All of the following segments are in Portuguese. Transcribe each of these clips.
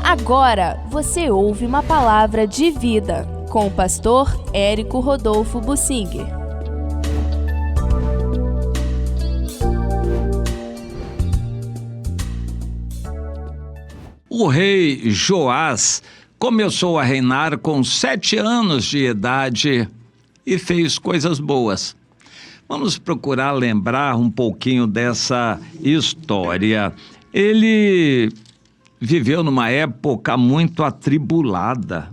Agora você ouve uma palavra de vida com o pastor Érico Rodolfo Bussinger. O rei Joás começou a reinar com 7 anos de idade e fez coisas boas. Vamos procurar lembrar um pouquinho dessa história. Ele viveu numa época muito atribulada.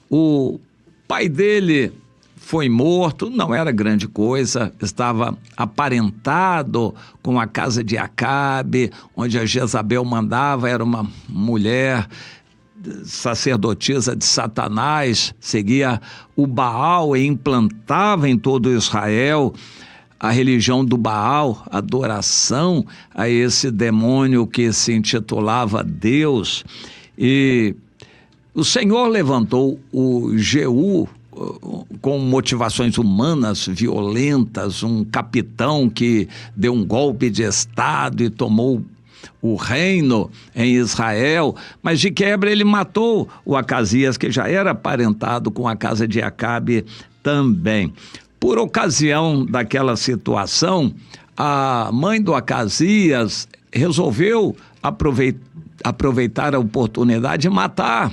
O pai dele foi morto, não era grande coisa, estava aparentado com a casa de Acabe, onde a Jezabel mandava, era uma mulher sacerdotisa de Satanás, seguia o Baal e implantava em todo Israel a religião do Baal, adoração a esse demônio que se intitulava Deus. E o Senhor levantou o Jeú com motivações humanas violentas, um capitão que deu um golpe de estado e tomou o reino em Israel, mas de quebra ele matou o Acasias, que já era aparentado com a casa de Acabe também. Por ocasião daquela situação, a mãe do Acasias resolveu aproveitar a oportunidade e matar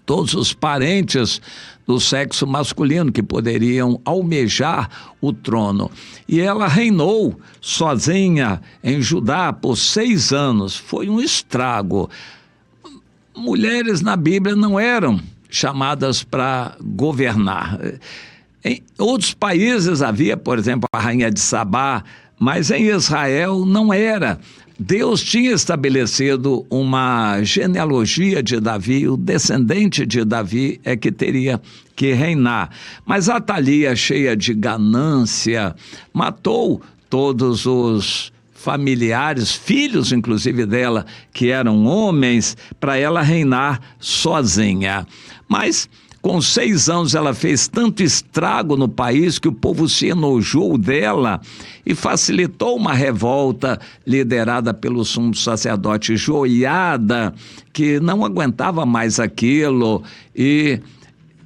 todos os parentes do sexo masculino que poderiam almejar o trono. E ela reinou sozinha em Judá por 6 anos. Foi um estrago. Mulheres na Bíblia não eram chamadas para governar. Em outros países havia, por exemplo, a rainha de Sabá, mas em Israel não era. Deus tinha estabelecido uma genealogia de Davi, o descendente de Davi é que teria que reinar. Mas Atalia, cheia de ganância, matou todos os familiares, filhos inclusive dela, que eram homens, para ela reinar sozinha. Mas com 6 anos ela fez tanto estrago no país que o povo se enojou dela e facilitou uma revolta liderada pelo sumo sacerdote Joiada, que não aguentava mais aquilo e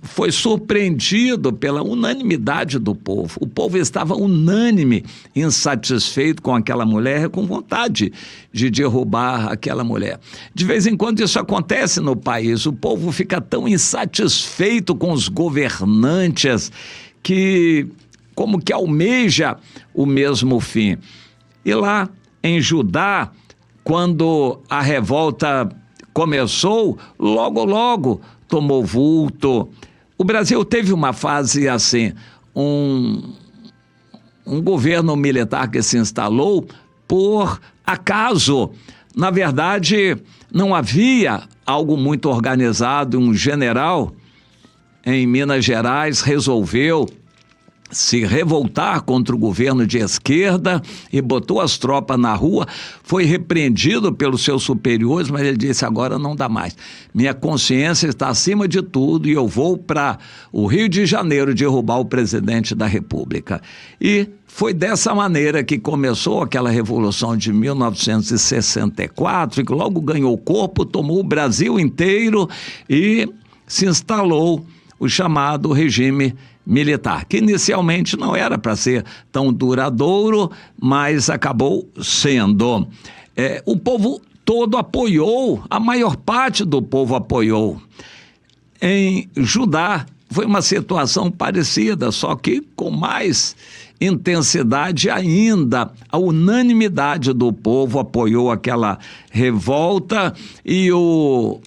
foi surpreendido pela unanimidade do povo. O povo estava unânime, insatisfeito com aquela mulher, com vontade de derrubar aquela mulher. De vez em quando isso acontece no país, o povo fica tão insatisfeito com os governantes que como que almeja o mesmo fim. E lá em Judá, quando a revolta começou, logo tomou vulto. O Brasil teve uma fase assim, um governo militar que se instalou por acaso. Na verdade, não havia algo muito organizado. Um general em Minas Gerais resolveu se revoltar contra o governo de esquerda e botou as tropas na rua, foi repreendido pelos seus superiores, mas ele disse, agora não dá mais. Minha consciência está acima de tudo e eu vou para o Rio de Janeiro derrubar o presidente da República. E foi dessa maneira que começou aquela revolução de 1964, que logo ganhou corpo, tomou o Brasil inteiro e se instalou o chamado regime militar, que inicialmente não era para ser tão duradouro, mas acabou sendo. O povo todo apoiou, a maior parte do povo apoiou. Em Judá foi uma situação parecida, só que com mais intensidade ainda. A unanimidade do povo apoiou aquela revolta e o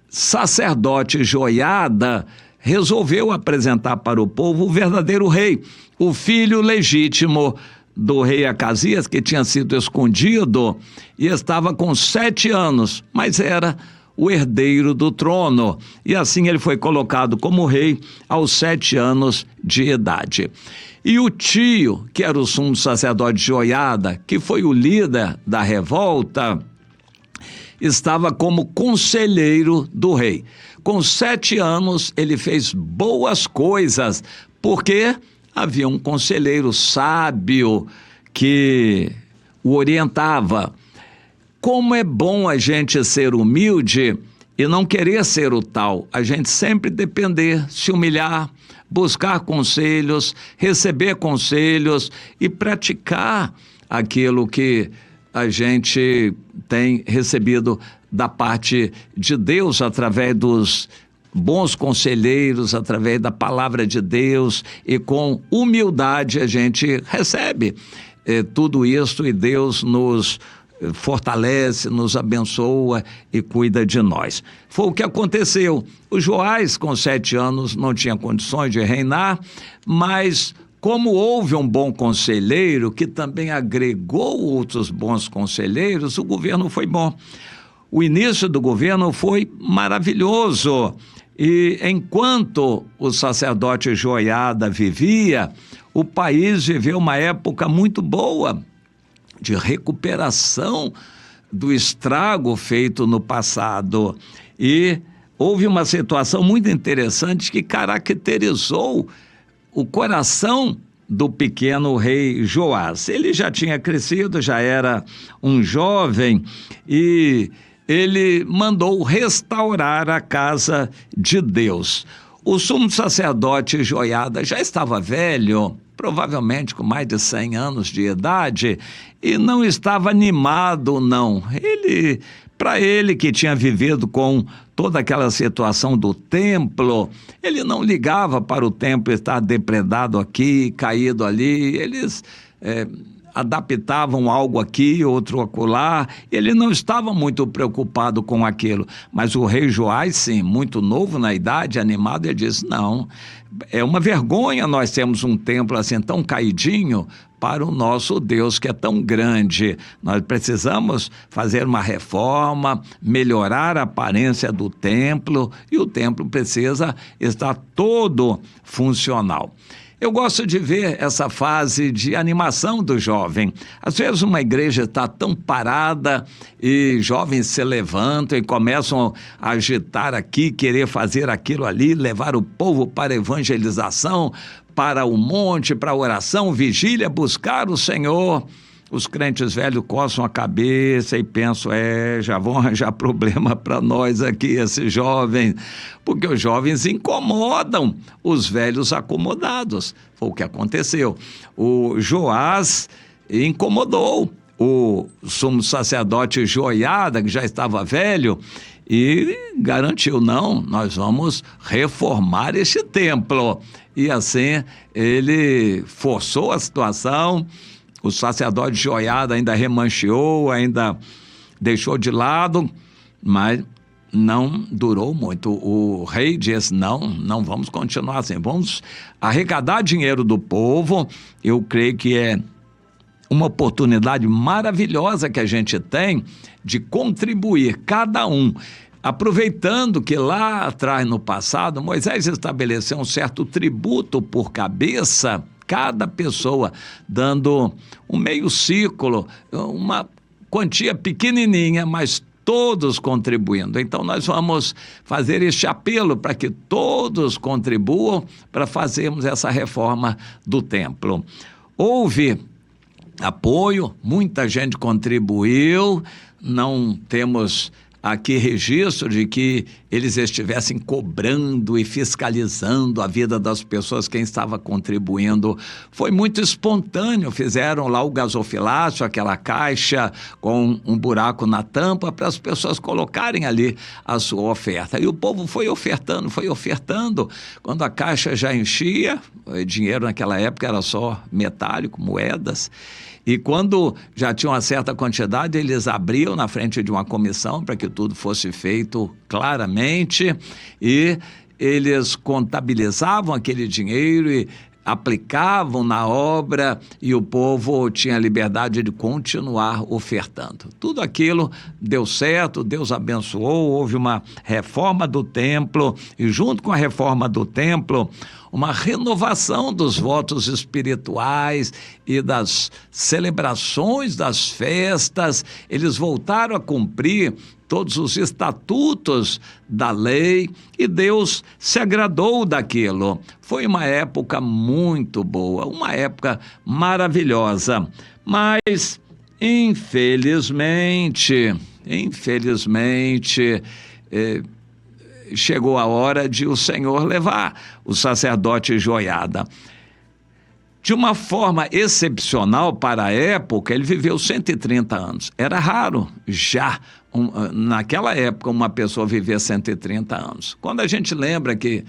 sacerdote Joiada resolveu apresentar para o povo o verdadeiro rei, o filho legítimo do rei Acasias, que tinha sido escondido e estava com 7 anos, mas era o herdeiro do trono. E assim ele foi colocado como rei aos 7 anos de idade. E o tio, que era o sumo sacerdote Joiada, que foi o líder da revolta, estava como conselheiro do rei. Com 7 anos, ele fez boas coisas, porque havia um conselheiro sábio que o orientava. Como é bom a gente ser humilde e não querer ser o tal. A gente sempre depender, se humilhar, buscar conselhos, receber conselhos e praticar aquilo que a gente tem recebido da parte de Deus através dos bons conselheiros, através da palavra de Deus, e com humildade a gente recebe tudo isso, e Deus nos fortalece, nos abençoa e cuida de nós. Foi o que aconteceu. O Joás, com 7 anos, não tinha condições de reinar, mas como houve um bom conselheiro que também agregou outros bons conselheiros, o governo foi bom. O início do governo foi maravilhoso. E enquanto o sacerdote Joiada vivia, o país viveu uma época muito boa de recuperação do estrago feito no passado. E houve uma situação muito interessante que caracterizou o coração do pequeno rei Joás. Ele já tinha crescido, já era um jovem, e ele mandou restaurar a casa de Deus. O sumo sacerdote Joiada já estava velho, provavelmente com mais de 100 anos de idade, e não estava animado, não. Para ele que tinha vivido com toda aquela situação do templo, ele não ligava para o templo estar depredado aqui, caído ali. Eles adaptavam algo aqui, outro acolá. Ele não estava muito preocupado com aquilo. Mas o rei Joás, sim, muito novo na idade, animado, ele disse: não, é uma vergonha nós termos um templo assim tão caidinho para o nosso Deus que é tão grande. Nós precisamos fazer uma reforma, melhorar a aparência do templo, e o templo precisa estar todo funcional. Eu gosto de ver essa fase de animação do jovem. Às vezes uma igreja está tão parada e jovens se levantam e começam a agitar aqui, querer fazer aquilo ali, levar o povo para a evangelização, para o monte, para a oração, vigília, buscar o Senhor. Os crentes velhos coçam a cabeça e pensam: já vão arranjar problema para nós aqui, esses jovens, porque os jovens incomodam os velhos acomodados. Foi o que aconteceu. O Joás incomodou o sumo sacerdote Joiada, que já estava velho, e garantiu: não, nós vamos reformar este templo. E assim ele forçou a situação. O sacerdote Joiada ainda remancheou, ainda deixou de lado, mas não durou muito. O rei disse: não vamos continuar assim, vamos arrecadar dinheiro do povo. Eu creio que é uma oportunidade maravilhosa que a gente tem de contribuir, cada um, aproveitando que lá atrás, no passado, Moisés estabeleceu um certo tributo por cabeça, cada pessoa dando um meio ciclo, uma quantia pequenininha, mas todos contribuindo. Então nós vamos fazer este apelo para que todos contribuam para fazermos essa reforma do templo. Houve apoio, muita gente contribuiu, não temos aqui registro de que eles estivessem cobrando e fiscalizando a vida das pessoas, quem estava contribuindo. Foi muito espontâneo, fizeram lá o gasofilácio, aquela caixa com um buraco na tampa para as pessoas colocarem ali a sua oferta. E o povo foi ofertando. Quando a caixa já enchia, o dinheiro naquela época era só metálico, moedas, e quando já tinha uma certa quantidade, eles abriam na frente de uma comissão para que tudo fosse feito claramente, e eles contabilizavam aquele dinheiro e aplicavam na obra, e o povo tinha a liberdade de continuar ofertando. Tudo aquilo deu certo, Deus abençoou, houve uma reforma do templo, e junto com a reforma do templo, uma renovação dos votos espirituais e das celebrações das festas. Eles voltaram a cumprir todos os estatutos da lei, e Deus se agradou daquilo. Foi uma época muito boa, uma época maravilhosa. Mas Infelizmente, chegou a hora de o Senhor levar o sacerdote Joiada. De uma forma excepcional para a época, ele viveu 130 anos. Era raro já, naquela época, uma pessoa viver 130 anos. Quando a gente lembra que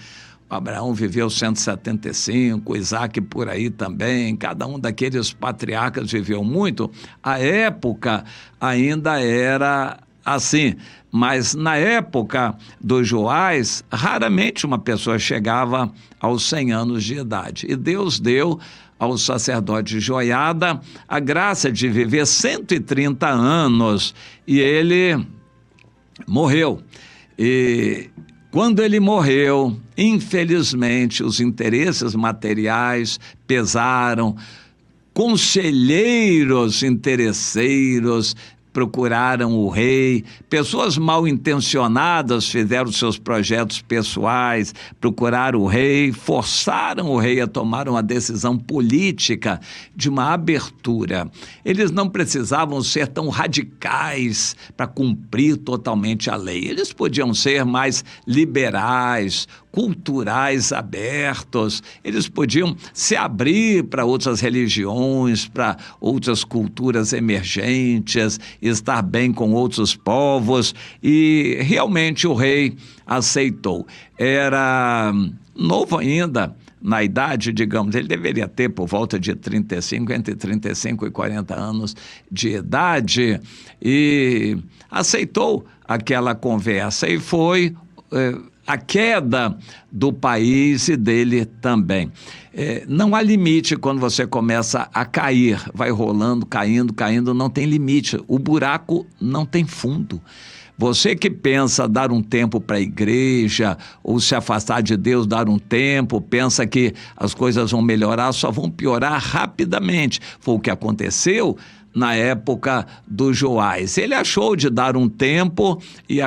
Abraão viveu 175, Isaac por aí também, cada um daqueles patriarcas viveu muito, a época ainda era assim. Mas na época dos Joás, raramente uma pessoa chegava aos 100 anos de idade. E Deus deu ao sacerdote Joiada a graça de viver 130 anos. E ele morreu. E quando ele morreu, infelizmente, os interesses materiais pesaram, conselheiros interesseiros procuraram o rei, pessoas mal intencionadas fizeram seus projetos pessoais, procuraram o rei, forçaram o rei a tomar uma decisão política de uma abertura. Eles não precisavam ser tão radicais para cumprir totalmente a lei. Eles podiam ser mais liberais, culturais abertos, eles podiam se abrir para outras religiões, para outras culturas emergentes, estar bem com outros povos, e realmente o rei aceitou. Era novo ainda na idade, digamos, ele deveria ter por volta de entre 35 e 40 anos de idade, e aceitou aquela conversa, e foi a queda do país e dele também. Não há limite quando você começa a cair, vai rolando, caindo, não tem limite. O buraco não tem fundo. Você que pensa dar um tempo para a igreja ou se afastar de Deus, dar um tempo, pensa que as coisas vão melhorar, só vão piorar rapidamente. Foi o que aconteceu na época do Joás. Ele achou de dar um tempo e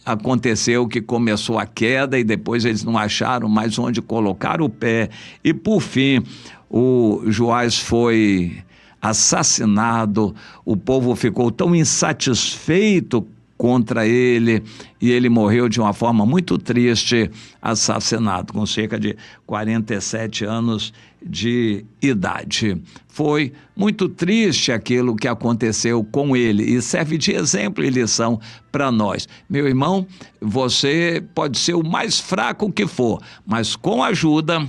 aconteceu que começou a queda e depois eles não acharam mais onde colocar o pé. E por fim, o Joás foi assassinado, o povo ficou tão insatisfeito contra ele e ele morreu de uma forma muito triste, assassinado, com cerca de 47 anos de idade. Foi muito triste aquilo que aconteceu com ele e serve de exemplo e lição para nós. Meu irmão, você pode ser o mais fraco que for, mas com a ajuda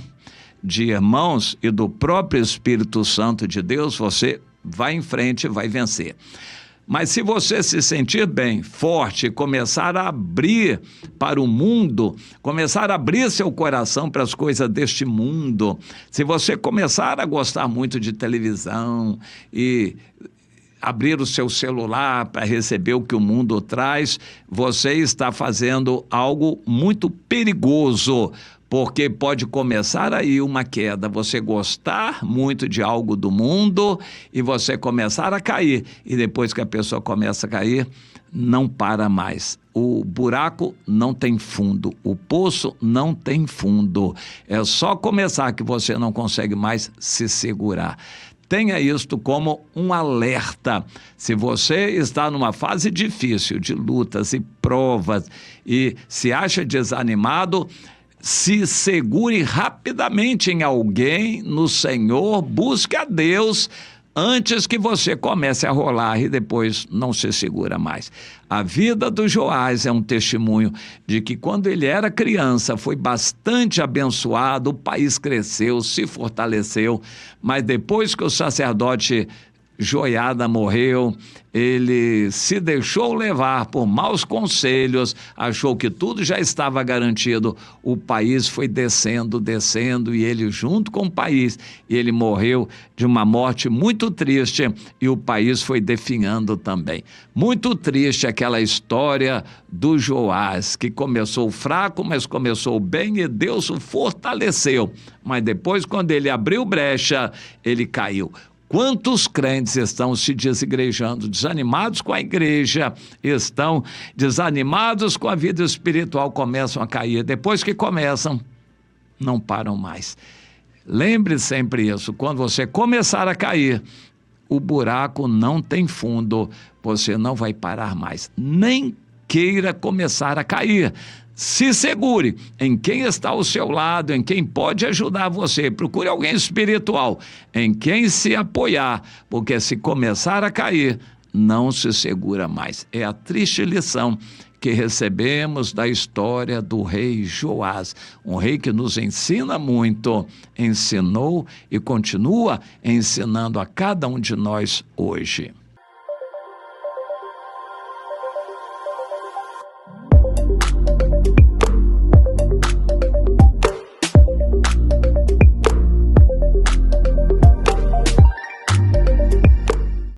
de irmãos e do próprio Espírito Santo de Deus, você vai em frente e vai vencer. Mas se você se sentir bem, forte, começar a abrir para o mundo, começar a abrir seu coração para as coisas deste mundo, se você começar a gostar muito de televisão e abrir o seu celular para receber o que o mundo traz, você está fazendo algo muito perigoso, porque pode começar aí uma queda, você gostar muito de algo do mundo e você começar a cair. E depois que a pessoa começa a cair, não para mais. O buraco não tem fundo, o poço não tem fundo. É só começar que você não consegue mais se segurar. Tenha isto como um alerta. Se você está numa fase difícil de lutas e provas e se acha desanimado, se segure rapidamente em alguém, no Senhor, busque a Deus antes que você comece a rolar e depois não se segura mais. A vida do Joás é um testemunho de que quando ele era criança foi bastante abençoado, o país cresceu, se fortaleceu, mas depois que o sacerdote Joiada morreu, ele se deixou levar por maus conselhos, achou que tudo já estava garantido, o país foi descendo e ele junto com o país, e ele morreu de uma morte muito triste e o país foi definhando também. Muito triste aquela história do Joás, que começou fraco, mas começou bem e Deus o fortaleceu, mas depois quando ele abriu brecha, ele caiu. Quantos crentes estão se desigrejando, desanimados com a igreja, estão desanimados com a vida espiritual, começam a cair. Depois que começam, não param mais. Lembre sempre isso, quando você começar a cair, o buraco não tem fundo, você não vai parar mais, nem queira começar a cair. Se segure em quem está ao seu lado, em quem pode ajudar você. Procure alguém espiritual, em quem se apoiar, porque se começar a cair, não se segura mais. É a triste lição que recebemos da história do rei Joás, um rei que nos ensina muito, ensinou e continua ensinando a cada um de nós hoje.